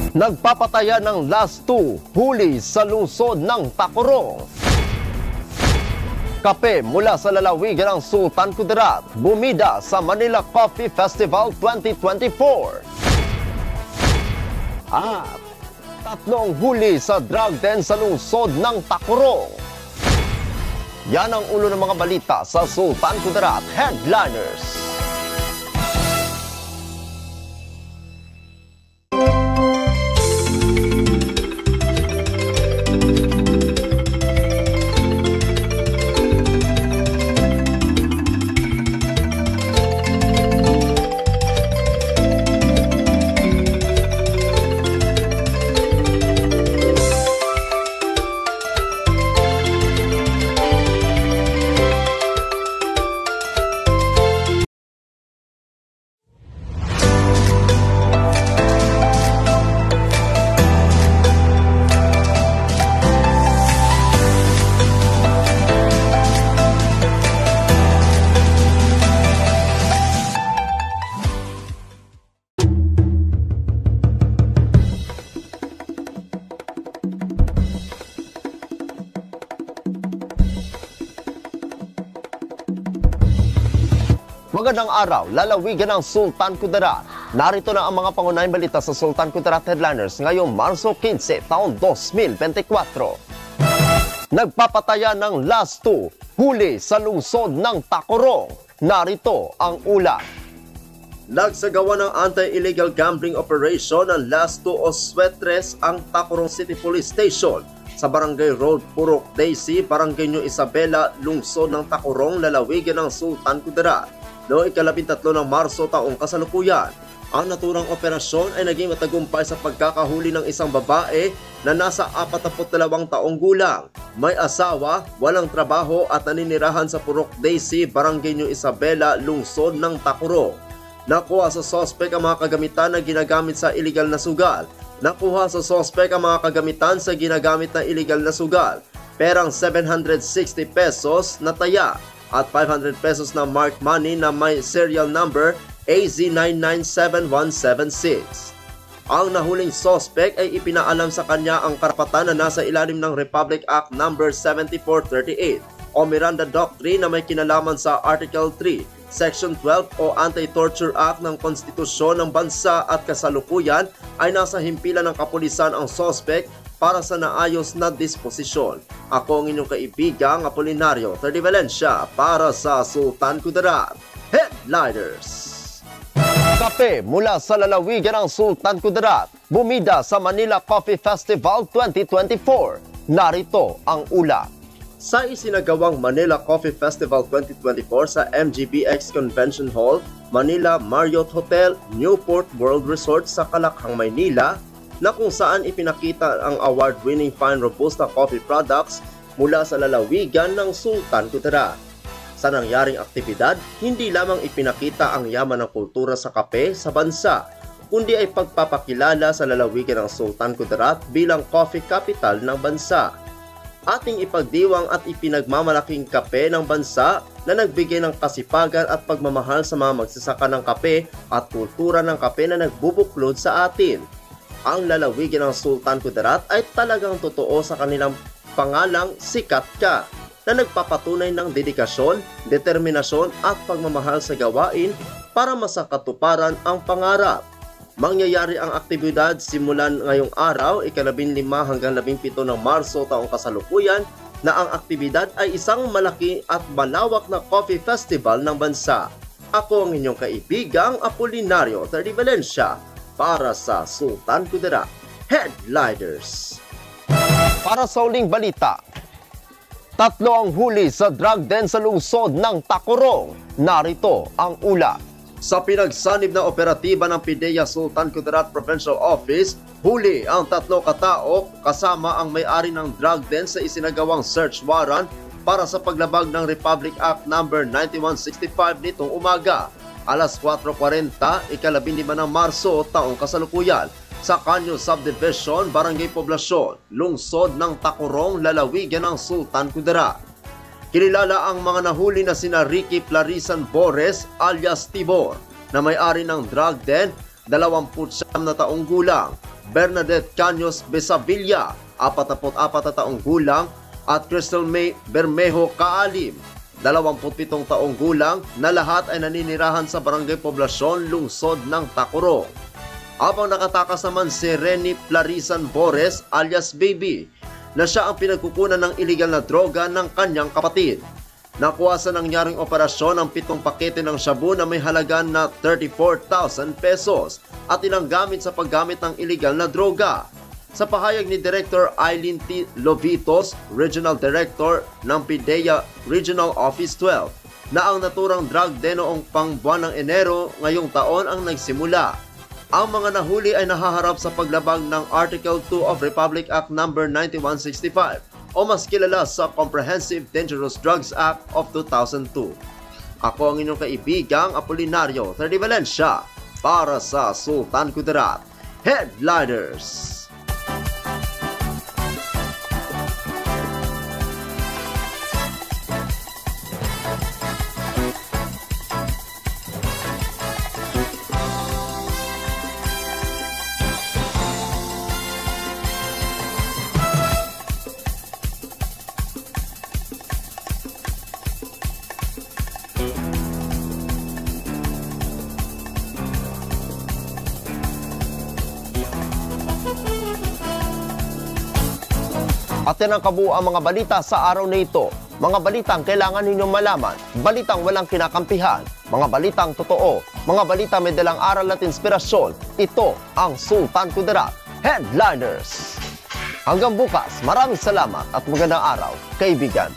Nagpapataya ng last 2 huli sa lungsod ng Tacurong. Kape mula sa lalawigan ng Sultan Kudarat, bumida sa Manila Coffee Festival 2024. At 3 huli sa drug den sa lungsod ng Tacurong. Yan ang ulo ng mga balita sa Sultan Kudarat Headliners. Magandang araw, lalawigan ng Sultan Kudarat. Narito na ang mga pangunahing balita sa Sultan Kudarat Headliners ngayong Marso 15, taong 2024. Nagpapataya ng last 2 huli sa lungsod ng Tacurong. Narito ang ulat. Nagsagawa ng anti-illegal gambling operation ng last 2 o Swetres ang Tacurong City Police Station sa Barangay Road, Purok Daisy, Barangay New Isabela, lungsod ng Tacurong, lalawigan ng Sultan Kudarat. Noong 13 ng Marso taong kasalukuyan, ang naturang operasyon ay naging matagumpay sa pagkakahuli ng isang babae na nasa 42 taong gulang, may asawa, walang trabaho at naninirahan sa Purok Daisy, Barangay New Isabela, lungsod ng Tacurong. Nakuha sa sospek ang mga kagamitan na ginagamit sa iligal na sugal. Nakuha sa sospek ang mga kagamitan sa ginagamit na iligal na sugal. Perang 760 pesos na taya at 500 pesos na marked money na may serial number AZ997176. Ang nahuling suspect ay ipinaalam sa kanya ang karapatan na nasa ilalim ng Republic Act No. 7438 o Miranda Doctrine na may kinalaman sa Article 3, Section 12 o Anti-Torture Act ng Konstitusyon ng Bansa at kasalukuyan ay nasa himpilan ng kapulisan ang suspect para sa naayos na disposisyon. Ako ang inyong kaibigang Apolinario Terdi Valencia para sa Sultan Kudarat Headliners. Kape mula sa lalawigan ng Sultan Kudarat, bumida sa Manila Coffee Festival 2024. Narito ang ulat. Sa isinagawang Manila Coffee Festival 2024 sa MGBX Convention Hall, Manila Marriott Hotel, Newport World Resort sa Calakhang, Maynila, na kung saan ipinakita ang award-winning fine Robusta coffee products mula sa lalawigan ng Sultan Kudarat. Sa nangyaring aktibidad, hindi lamang ipinakita ang yaman ng kultura sa kape sa bansa, kundi ay pagpapakilala sa lalawigan ng Sultan Kudarat bilang coffee capital ng bansa. Ating ipagdiwang at ipinagmamalaking kape ng bansa na nagbigay ng kasipagan at pagmamahal sa mga magsasaka ng kape at kultura ng kape na nagbubuklod sa atin. Ang lalawigan ng Sultan Kudarat ay talagang totoo sa kanilang pangalang Sikat Ka, na nagpapatunay ng dedikasyon, determinasyon at pagmamahal sa gawain para masakatuparan ang pangarap. Mangyayari ang aktibidad simulan ngayong araw, 15 hanggang 17 ng Marso taong kasalukuyan, na ang aktibidad ay isang malaki at malawak na coffee festival ng bansa. Ako ang inyong kaibigang Apolinario Terdi Valencia para sa Sultan Kudarat Headliners. Para sa uling balita, 3 ang huli sa drug den sa lungsod ng Tacurong. Narito ang ulat. Sa pinagsanib na operatiba ng PIDEA Sultan Kudarat Provincial Office, huli ang 3 katao kasama ang may-ari ng drug den sa isinagawang search warrant para sa paglabag ng Republic Act No. 9165 nitong umaga. Alas 4:40, 15 ng Marso taong kasalukuyan, sa Canyo Subdivision, Barangay Poblasyon, lungsod ng Tacurong, lalawigan ng Sultan Kudarat. Kinilala ang mga nahuli na sina Ricky Plarisan Bores alias Tibor, na may-ari ng drug den, 29 na taong gulang, Bernadette Caños Besavilla, 44 na taong gulang, at Crystal May Bermejo Kaalim, 27 taong gulang, na lahat ay naninirahan sa Barangay Poblasyon, Lungsod ng Tacurong. Habang nakatakas naman si Reni Plarisan Bores alias Baby, na siya ang pinagkukunan ng iligal na droga ng kanyang kapatid. Nakuha sa nangyaring operasyon ang 7 pakete ng shabu na may halaga na 34,000 pesos at ilang gamit sa paggamit ng iligal na droga. Sa pahayag ni Director Eileen T. Lovitos, Regional Director ng PIDEA Regional Office 12, na ang naturang drug de noong pangbuwan ng Enero ngayong taon ang nagsimula. Ang mga nahuli ay nahaharap sa paglabag ng Article 2 of Republic Act No. 9165 o mas kilala sa Comprehensive Dangerous Drugs Act of 2002. Ako ang inyong kaibigang Apolinario Terdi Valencia para sa Sultan Kudarat Headliners. At yan ang kabuuan mga balita sa araw na ito. Mga balitang kailangan ninyong malaman, balitang walang kinakampihan, mga balitang totoo, mga balita may dalang aral at inspirasyon. Ito ang Sultan Kudarat Headliners. Hanggang bukas, maraming salamat at magandang araw, kaibigan.